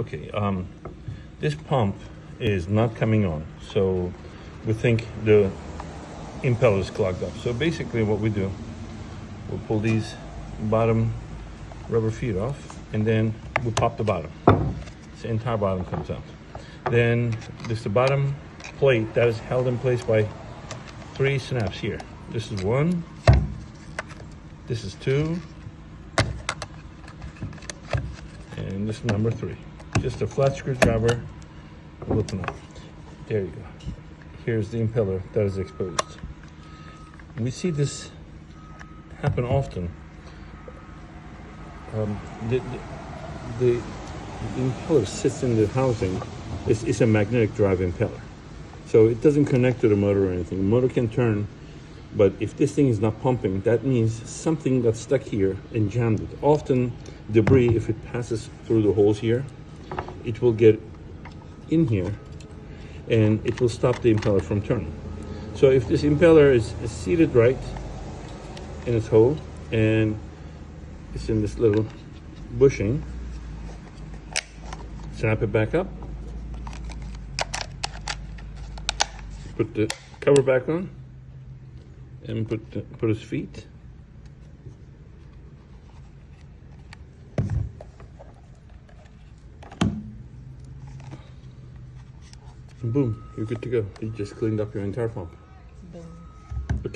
Okay, this pump is not coming on, so we think the impeller is clogged up. So basically what we do, we'll pull these bottom rubber feet off, and then we pop the bottom. The entire bottom comes out. Then there's the bottom plate that is held in place by 3 snaps here. This is 1, this is 2, and this is number 3. Just a flat screwdriver will open up. There you go. Here's the impeller that is exposed. We see this happen often. The impeller sits in the housing. It's a magnetic drive impeller. So it doesn't connect to the motor or anything. The motor can turn, but if this thing is not pumping, that means something got stuck here and jammed it. Often debris, if it passes through the holes here, it will get in here and it will stop the impeller from turning. So if this impeller is seated right in its hole and it's in this little bushing, snap it back up, put the cover back on, and put his feet. And boom, you're good to go. You just cleaned up your entire pump.